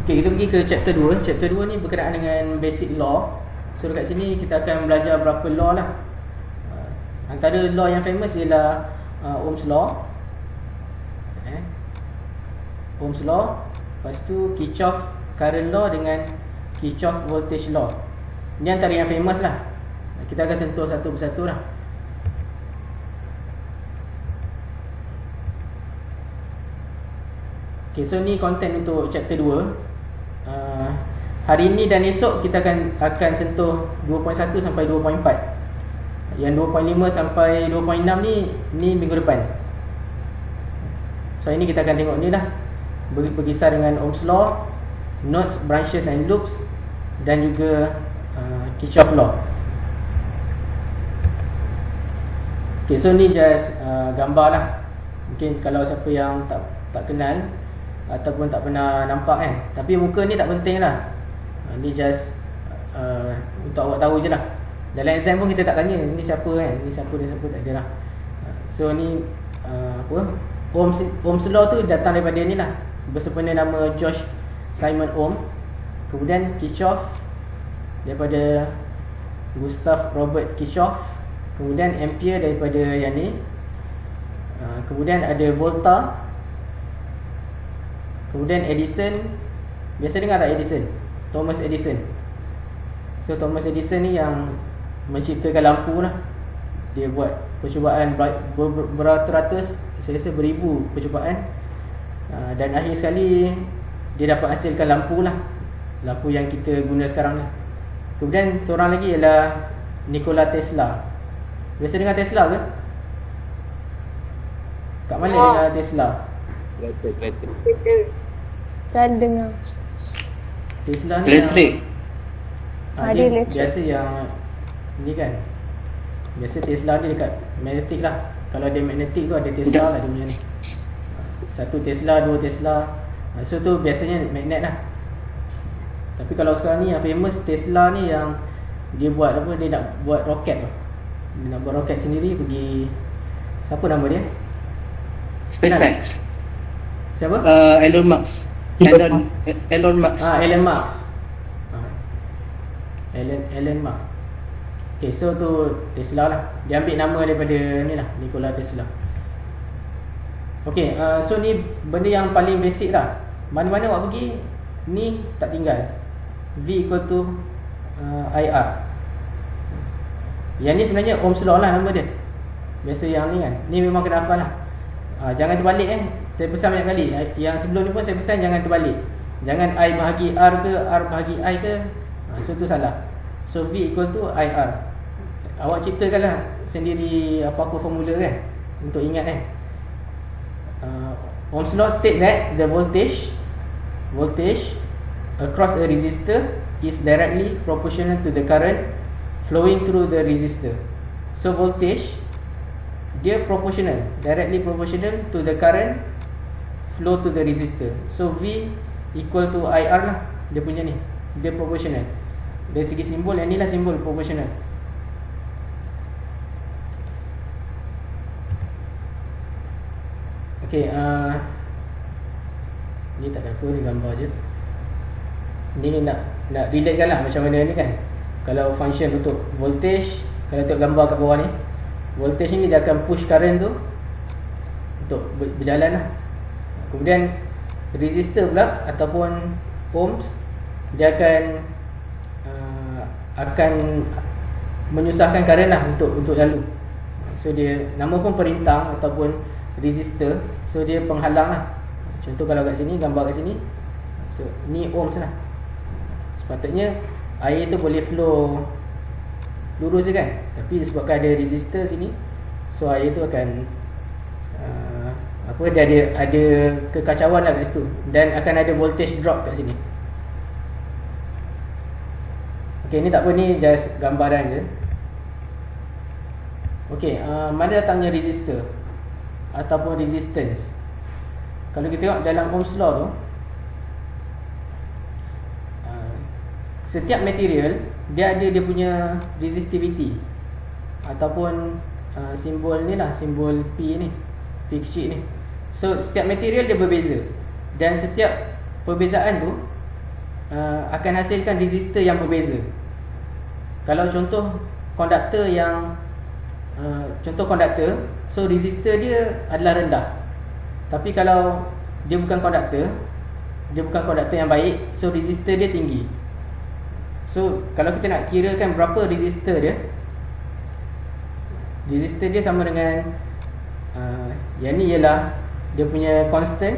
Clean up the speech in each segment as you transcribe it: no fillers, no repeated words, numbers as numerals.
Okay, kita pergi ke chapter 2. Chapter 2 ni berkenaan dengan basic law. So dekat sini kita akan belajar berapa law lah. Antara law yang famous ialah Ohm's law, Ohm's law. Lepas tu Kirchhoff current law dengan Kirchhoff voltage law. Ini antara yang famous lah. Kita akan sentuh satu persatu lah. Okay, so ni content untuk chapter 2. Hari ini dan esok kita akan sentuh 2.1 sampai 2.4. Yang 2.5 sampai 2.6 ni minggu depan. So ini kita akan tengok ni lah, berkisar dengan Ohm's law, nodes, branches and loops, dan juga Kirchhoff law. Okay, so ni just gambar lah. Mungkin kalau siapa yang tak kenal ataupun tak pernah nampak kan, tapi muka ni tak penting lah. Ni just untuk awak tahu je lah. Dalam exam pun kita tak tanya ni siapa kan, ni siapa tak ada lah. So ni Ohm's law tu datang daripada ni lah, bersempena nama George Simon Ohm. Kemudian Kirchhoff daripada Gustav Robert Kirchhoff. Kemudian Ampere daripada yang ni. Kemudian ada Volta. Kemudian Edison. Biasa dengar tak Edison? Thomas Edison. So Thomas Edison ni yang menciptakan lampu lah. Dia buat percubaan beratus-ratus, saya rasa beribu percubaan, dan akhir sekali dia dapat hasilkan lampu lah, lampu yang kita guna sekarang ni. Kemudian seorang lagi ialah Nikola Tesla. Biasa dengar Tesla ke? Kat mana dengar Tesla? Tak dengar. Tesla ni elektrik. Ada dia elektrik. biasa yang ni kan. Biasa Tesla ni dekat magnetic lah. Kalau dia magnetic tu ada Tesla lah dia punya ni. Satu Tesla, dua Tesla. So tu biasanya magnet lah. Tapi kalau sekarang ni yang famous Tesla ni yang dia buat apa, dia nak buat roket tu. Dia nak buat roket sendiri pergi, siapa nama dia? SpaceX. Siapa? Elon Musk. Elon Musk. Elon Musk. Elon Musk. Okay, so tu Tesla lah. Dia ambil nama daripada ni lah, Nikola Tesla. Okay, so ni benda yang paling basic lah. Mana-mana awak pergi, ni tak tinggal. V equal to IR. Yang ni sebenarnya Ohm's law lah nama dia. Biasa yang ni kan, ni memang kena hafal lah. Jangan terbalik saya pesan banyak kali. Yang sebelum ni pun saya pesan jangan terbalik. Jangan I bahagi R ke, R bahagi I ke. So tu salah. So V equal to IR. Awak ciptakanlah sendiri apa-apa formula kan, untuk ingat kan. Ohm's law state that the voltage across a resistor is directly proportional to the current flowing through the resistor. So voltage dia proportional, directly proportional to the current flow to the resistor. So V equal to IR lah, dia punya ni, dia proportional. Dari segi simbol, yang ni lah simbol proportional. Okay, ni tak ada apa, ni gambar je. Ni nak relate kan lah macam mana ni kan. Kalau function untuk voltage, kalau tengok gambar kat bawah ni, voltage ni dia akan push current tu untuk berjalan lah. Kemudian resistor pula ataupun ohms, dia akan menyusahkan current lah untuk lalu. So dia nama pun perintang ataupun resistor. So dia penghalang lah. Contoh kalau kat sini, gambar kat sini, so ni ohms lah. Sepatutnya air tu boleh flow lurus je kan, tapi disebabkan ada resistor sini, so air tu akan dia ada kekacauan lah kat situ, dan akan ada voltage drop kat sini. Okay, ni tak apa, ni just gambaran je. Okay, mana datangnya resistor ataupun resistance? Kalau kita tengok dalam Ohm's law tu, setiap material dia ada dia punya resistivity ataupun simbol ni lah, simbol P ni, P kecil ni. So setiap material dia berbeza, dan setiap perbezaan tu akan hasilkan resistor yang berbeza. Kalau contoh konduktor yang contoh konduktor, so resistor dia adalah rendah. Tapi kalau dia bukan konduktor yang baik, so resistor dia tinggi. So kalau kita nak kirakan berapa resistor dia sama dengan yang ni ialah dia punya constant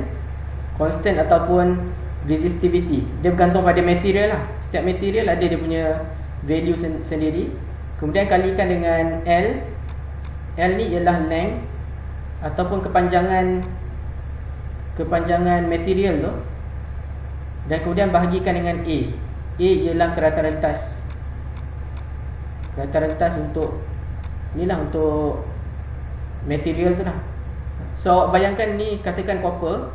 ataupun resistivity. Dia bergantung pada material lah. Setiap material ada dia punya value sendiri. Kemudian kalikan dengan L. L ni ialah length ataupun kepanjangan material tu. Dan kemudian bahagikan dengan A. A ialah keratan rentas. Keratan rentas untuk inilah, untuk material tu lah. So awak bayangkan ni, katakan copper.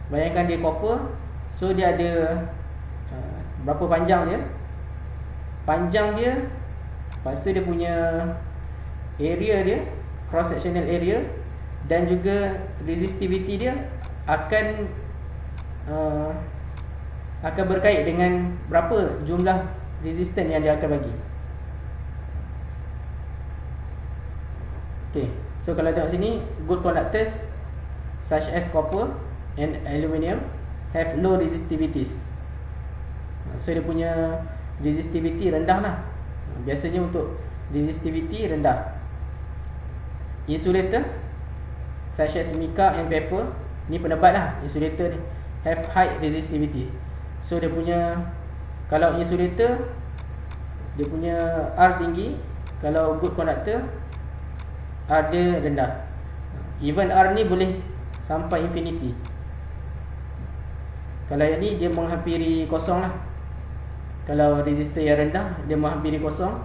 Bayangkan dia copper. So dia ada berapa panjang dia? Panjang dia, lepas tu dia punya area dia, cross sectional area, dan juga resistivity dia akan berkait dengan berapa jumlah resistor yang dia akan bagi. Okay, so kalau tengok sini, good conductors such as copper and aluminium have low resistivities. So dia punya resistivity rendah lah. Biasanya untuk resistivity rendah. Insulator such as mica and paper, ni penebat lah, insulator ni have high resistivity. So dia punya, kalau insulator dia punya R tinggi, kalau good conductor R dia rendah. Even R ni boleh sampai infinity. Kalau yang ni dia menghampiri kosong lah. Kalau resistor yang rendah dia menghampiri kosong.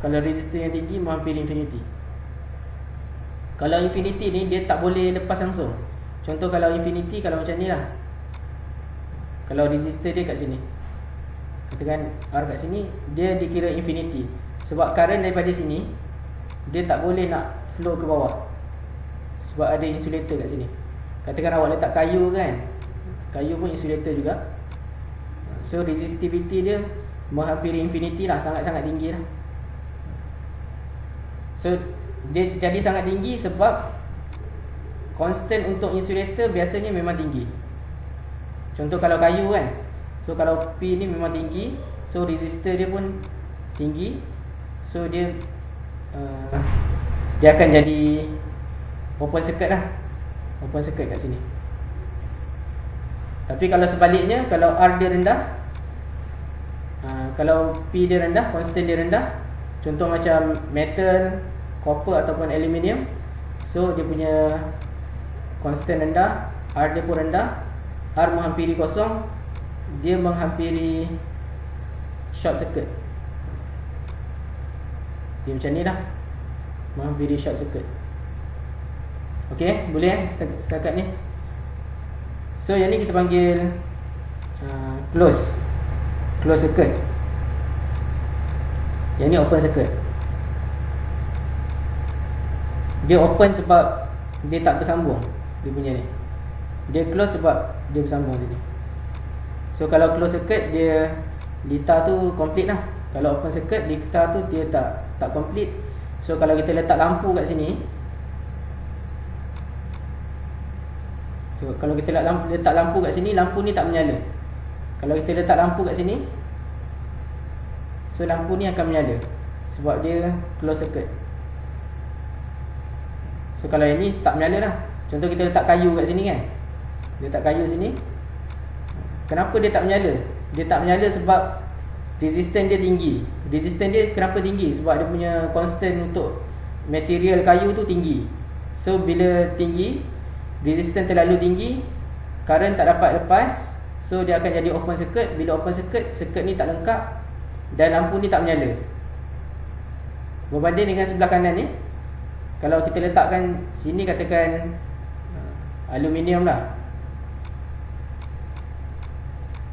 Kalau resistor yang tinggi menghampiri infinity. Kalau infinity ni dia tak boleh lepas langsung. Contoh kalau infinity, kalau macam ni lah, kalau resistor dia kat sini, katakan R kat sini, dia dikira infinity. Sebab current daripada sini dia tak boleh nak flow ke bawah, sebab ada insulator kat sini. Katakan awak letak kayu kan, kayu pun insulator juga. So resistivity dia menghampiri infinity lah, sangat-sangat tinggi lah. So dia jadi sangat tinggi sebab constant untuk insulator biasanya memang tinggi. Contoh kalau kayu kan, so kalau P ni memang tinggi, so resistor dia pun tinggi. So dia akan jadi open circuit lah, open circuit kat sini. Tapi kalau sebaliknya, kalau R dia rendah, kalau P dia rendah, constant dia rendah, contoh macam metal, copper ataupun aluminium, so dia punya constant rendah, R dia pun rendah, R menghampiri kosong, dia menghampiri short circuit. Dia macam ni lah, menghampiri short circuit. Okay, boleh setakat ni. So yang ni kita panggil close circuit. Yang ni open circuit. Dia open sebab dia tak bersambung, dia punya ni. Dia close sebab dia bersambung tadi. So kalau close circuit, dia litar tu complete lah. Kalau open circuit, litar tu dia tak complete. So kalau kita letak lampu kat sini, so kalau kita letak lampu kat sini, lampu ni tak menyala. Kalau kita letak lampu kat sini, so lampu ni akan menyala sebab dia close circuit. So kalau yang ni tak menyala lah. Contoh kita letak kayu kat sini kan, letak kayu sini, kenapa dia tak menyala? Dia tak menyala sebab resistance dia tinggi. Resistance dia kenapa tinggi? Sebab dia punya constant untuk material kayu tu tinggi. So bila tinggi, resistance terlalu tinggi, current tak dapat lepas, so dia akan jadi open circuit. Bila open circuit, circuit ni tak lengkap dan lampu ni tak menyala. Berbanding dengan sebelah kanan ni, kalau kita letakkan sini, katakan aluminium lah,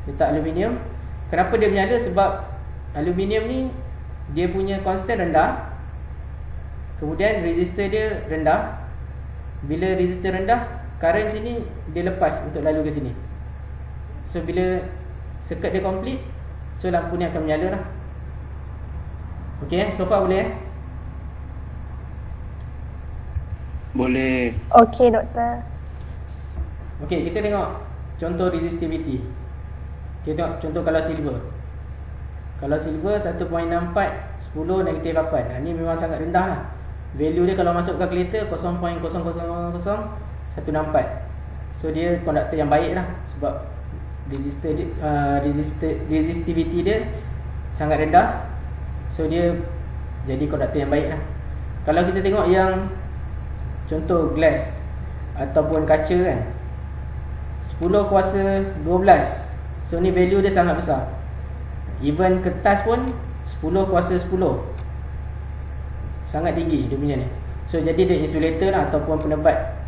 letak aluminium, kenapa dia menyala? Sebab aluminium ni dia punya constant rendah, kemudian resistor dia rendah. Bila resistor rendah, current sini dia lepas untuk lalu ke sini. So bila circuit dia complete, so lampu ni akan menyala lah. Okay, so far boleh Boleh. Okey, doktor. Okay, kita tengok contoh resistivity. Kita tengok contoh kalau silver. Kalau silver 1.64 10 negatif 8. Ni memang sangat rendah lah. Value dia kalau masuk kalkulator 0.0000164. So dia konduktor yang baik lah, sebab resistivity dia sangat rendah. So dia jadi konduktor yang baik lah. Kalau kita tengok yang contoh glass ataupun kaca kan, 10 kuasa 12. So ni value dia sangat besar. Even kertas pun 10 kuasa 10, sangat tinggi dia punya ni. So jadi dia insulator lah ataupun penebat.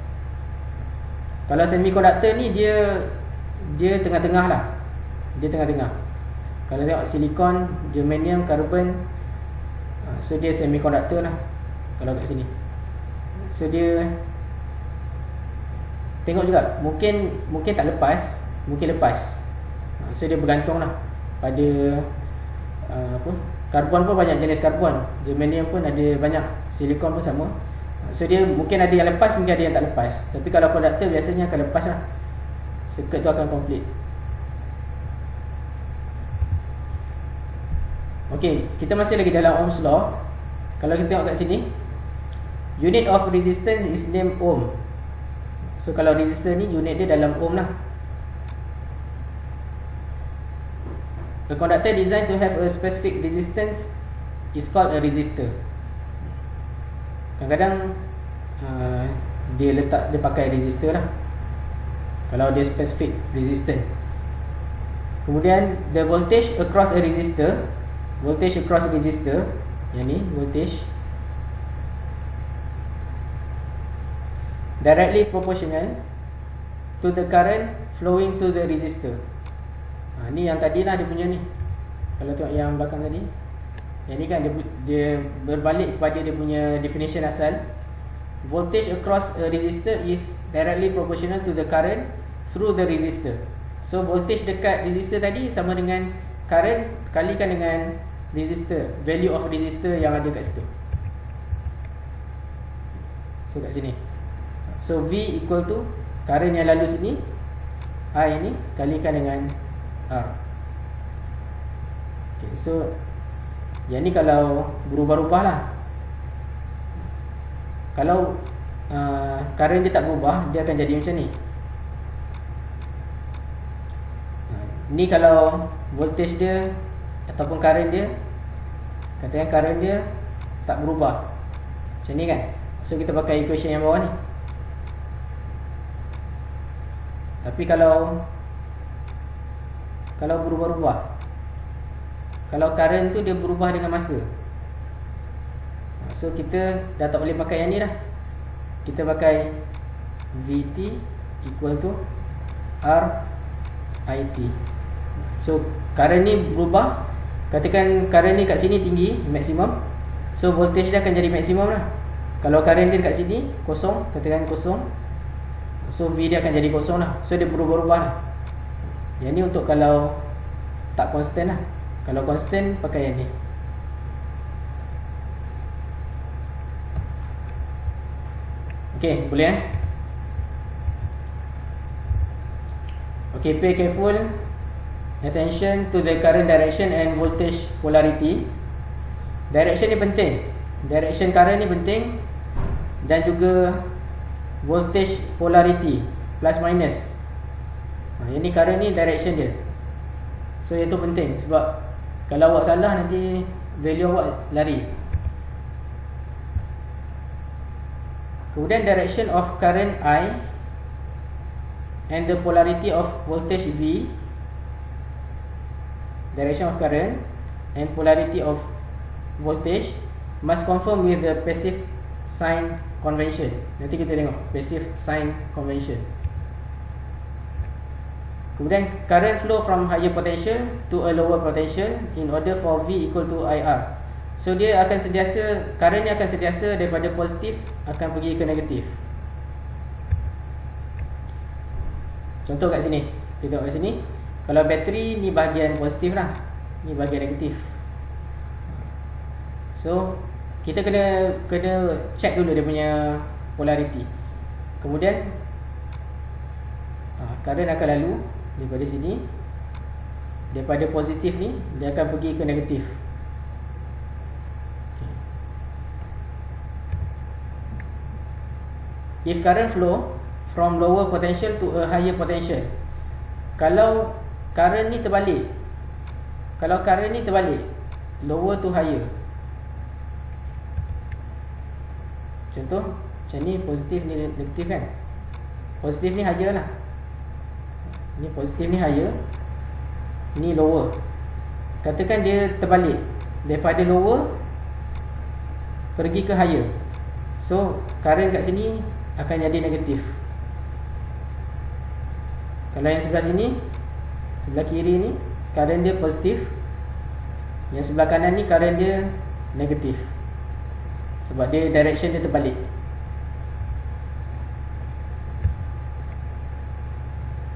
Kalau semikonduktor ni dia tengah-tengah lah. Dia tengah-tengah. Kalau tengok silikon, germanium, carbon, so dia semikonduktor lah kalau kat sini. So dia tengok juga, mungkin tak lepas, mungkin lepas. So dia bergantung lah pada karbon pun banyak jenis karbon, germanium pun ada banyak, silikon pun sama. So dia mungkin ada yang lepas, mungkin ada yang tak lepas. Tapi kalau konduktor biasanya akan lepas lah, circuit tu akan complete. Okay, kita masih lagi dalam Ohm's law. Kalau kita tengok kat sini, unit of resistance is named ohm. So kalau resistor ni unit dia dalam ohm lah. A conductor designed to have a specific resistance is called a resistor. Kadang-kadang dia pakai resistor lah kalau dia specific resistance. Kemudian the voltage across a resistor, yang ni voltage directly proportional to the current flowing to the resistor. Ni yang tadi lah dia punya ni. Kalau tengok yang belakang tadi, yang ni kan dia berbalik kepada dia punya definition asal. Voltage across a resistor is directly proportional to the current through the resistor. So voltage dekat resistor tadi sama dengan current kalikan dengan resistor, value of resistor yang ada kat situ. So kat sini, so V equal to current yang lalu sini, I ni kalikan dengan R. Okay, so yang ni kalau berubah-ubah lah. Kalau current dia tak berubah, dia akan jadi macam ni. Ni kalau voltage dia ataupun current dia, katakan current dia tak berubah, macam ni kan. So kita pakai equation yang bawah ni. Tapi kalau berubah-ubah, kalau current tu dia berubah dengan masa, so kita dah tak boleh pakai yang ni dah. Kita pakai VT equal to RIT. So current ni berubah, katakan current ni kat sini tinggi, maksimum, so voltage dia akan jadi maksimum lah. Kalau current dia kat sini kosong, katakan kosong, so V dia akan jadi kosong lah. So dia berubah-ubah lah. Yang ni untuk kalau tak constant lah. Kalau constant pakai yang ni. Okay, boleh Okay, pay careful attention to the current direction and voltage polarity. Direction ni penting, direction current ni penting, dan juga voltage polarity, plus minus. Yang ni current ni direction dia. So yang tu penting, sebab kalau awak salah nanti value awak lari. Kemudian direction of current I and the polarity of voltage V. Direction of current and polarity of voltage must conform with the passive sign convention. Nanti kita tengok passive sign convention. Kemudian current flow from higher potential to a lower potential in order for V equal to IR. So dia akan sentiasa, current ni akan sentiasa daripada positif akan pergi ke negatif. Contoh kat sini, kita tengok kat sini, Kalau bateri ni bahagian positif lah, ni bahagian negatif. So kita kena check dulu dia punya polarity. Kemudian current akan lalu daripada sini, daripada positif ni dia akan pergi ke negatif. If current flow from lower potential to a higher potential, kalau current ni terbalik, lower to higher. Contoh macam ni, positif ni negatif kan. Positif ni higher lah, ni positif ni higher, ni lower. Katakan dia terbalik, daripada lower pergi ke higher. So current kat sini akan jadi negatif. Kalau yang sebelah sini, sebelah kiri ni current dia positif, yang sebelah kanan ni current dia negatif, sebab dia direction dia terbalik.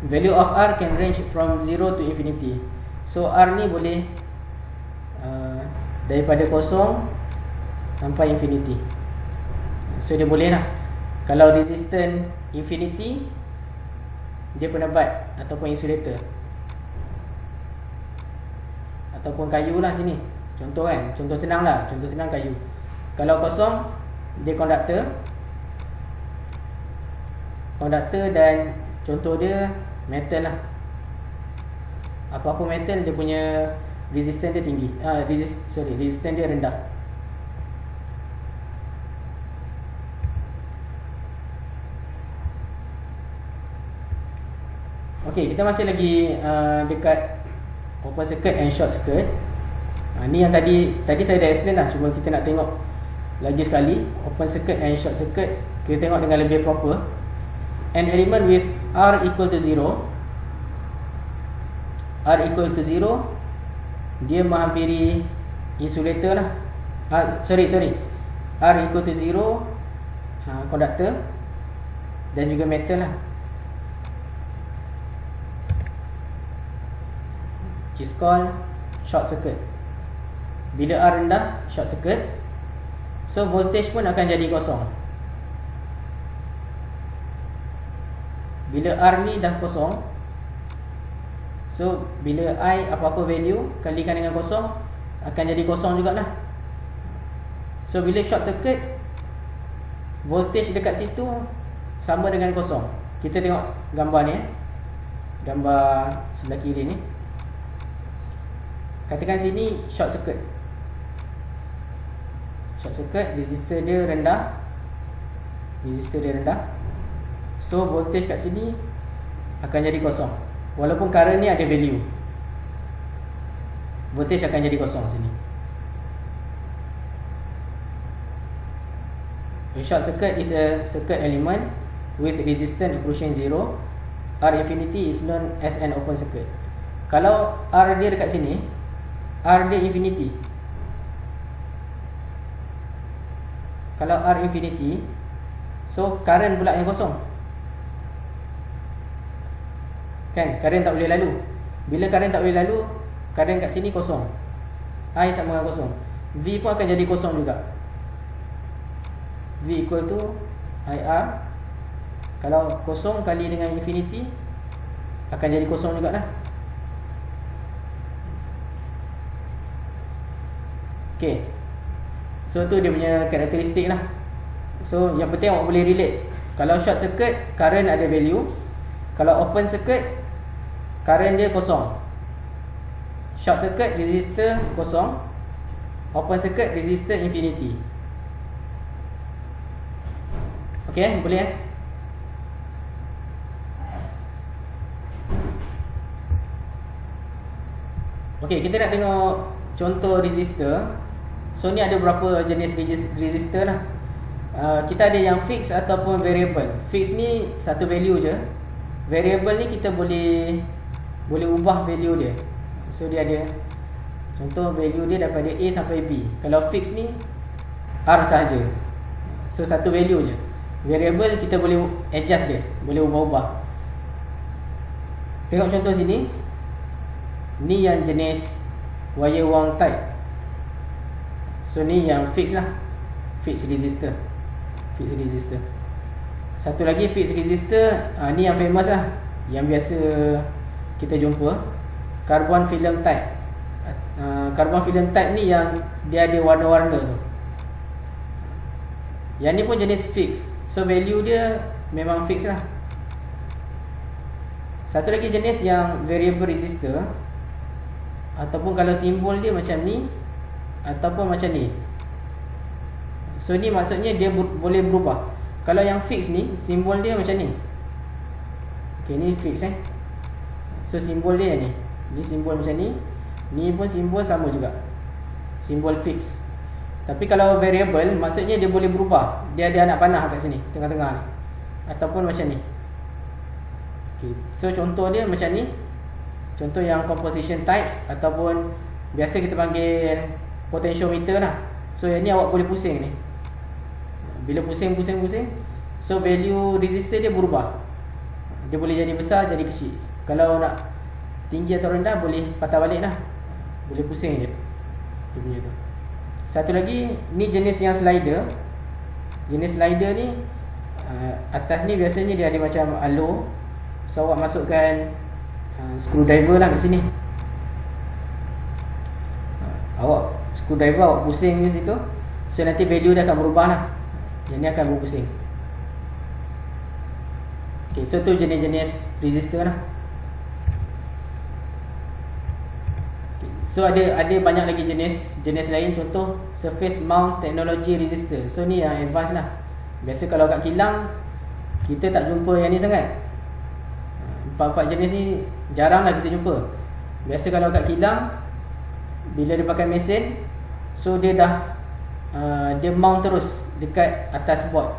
Value of R can range from 0 to infinity. So R ni boleh daripada kosong sampai infinity. So dia boleh lah. Kalau resistant infinity, dia penebat ataupun insulator, ataupun kayu lah sini. Contoh kan, contoh senang lah, contoh senang kayu. Kalau kosong, dia konduktor. Konduktor dan contoh dia metal lah. Apa-apa metal dia punya resistance dia tinggi, resistance dia rendah. Okey, kita masih lagi dekat open circuit and short circuit. Ni yang tadi saya dah explain lah, cuma kita nak tengok lagi sekali. Open circuit and short circuit kita tengok dengan lebih proper. An element with R equal to 0, R equal to 0, dia menghampiri insulator lah. R equal to 0, konduktor dan juga metal lah. Is called short circuit. Bila R rendah, short circuit, so voltage pun akan jadi kosong. Bila R ni dah kosong, so bila I apa-apa value kalikan dengan kosong, akan jadi kosong jugalah. So bila short circuit, voltage dekat situ sama dengan kosong. Kita tengok gambar ni, gambar sebelah kiri ni. Katakan sini short circuit. Short circuit, resistor dia rendah. So voltage kat sini akan jadi kosong. Walaupun current ni ada value, voltage akan jadi kosong sini. A short circuit is a circuit element with resistance approaching 0. R infinity is known as an open circuit. Kalau R dia dekat sini, R dia infinity. Kalau R infinity, so current pula yang kosong. Kan, current tak boleh lalu. Bila current tak boleh lalu, current kat sini kosong. I sama dengan kosong. V pun akan jadi kosong juga. V equal to IR. Kalau kosong kali dengan infinity, akan jadi kosong jugalah. Okay, so tu dia punya karakteristik lah. So yang penting awak boleh relate. Kalau short circuit, current ada value. Kalau open circuit, current dia kosong. Short circuit, resistor kosong. Open circuit, resistor infinity. Okay, boleh Okay, kita nak tengok contoh resistor. So ni ada berapa jenis resistor lah. Kita ada yang fix ataupun variable. Fix ni satu value je. Variable ni kita boleh ubah value dia. So dia ada, contoh value dia daripada A sampai B. Kalau fix ni R sahaja. So satu value je. Variable kita boleh adjust dia, boleh ubah-ubah. Tengok contoh sini. Ni yang jenis wire wound type. So ni yang fix lah, fix resistor. Satu lagi fix resistor, ni yang famous lah, yang biasa kita jumpa, carbon film type. Carbon film type ni yang dia ada warna-warna tu. Yang ni pun jenis fix. So value dia memang fix lah. Satu lagi jenis yang variable resistor, ataupun kalau simbol dia macam ni ataupun macam ni. So ni maksudnya dia boleh berubah. Kalau yang fix ni, simbol dia macam ni. Okay, ni fix So simbol dia ni, ni simbol macam ni. Ni pun simbol sama juga, simbol fix. Tapi kalau variable, maksudnya dia boleh berubah. Dia ada anak panah kat sini, tengah-tengah ni, ataupun macam ni. Okay. So contoh dia macam ni. Contoh yang composition types, ataupun biasa kita panggil potentiometer lah. So yang ni awak boleh pusing ni. Bila pusing, so value resistor dia berubah. Dia boleh jadi besar, jadi kecil. Kalau nak tinggi atau rendah, boleh patah balik lah. Boleh pusing je dia punya tu. Satu lagi, ni jenis yang slider. Jenis slider ni, atas ni biasanya dia ada macam aloe. So awak masukkan screwdriver lah kat sini. Awak screwdriver awak pusing di situ. So nanti value dia akan berubah lah. Yang ni akan berpusing. Okay, so tu jenis-jenis resistor lah. Okay, so ada banyak lagi jenis lain. Contoh surface mount technology resistor. So ni yang advance lah. Biasa kalau kat kilang kita tak jumpa yang ni sangat. Empat-empat jenis ni jarang lah kita jumpa. Biasa kalau kat kilang, bila dia pakai mesin, so dia dah dia mount terus dekat atas board.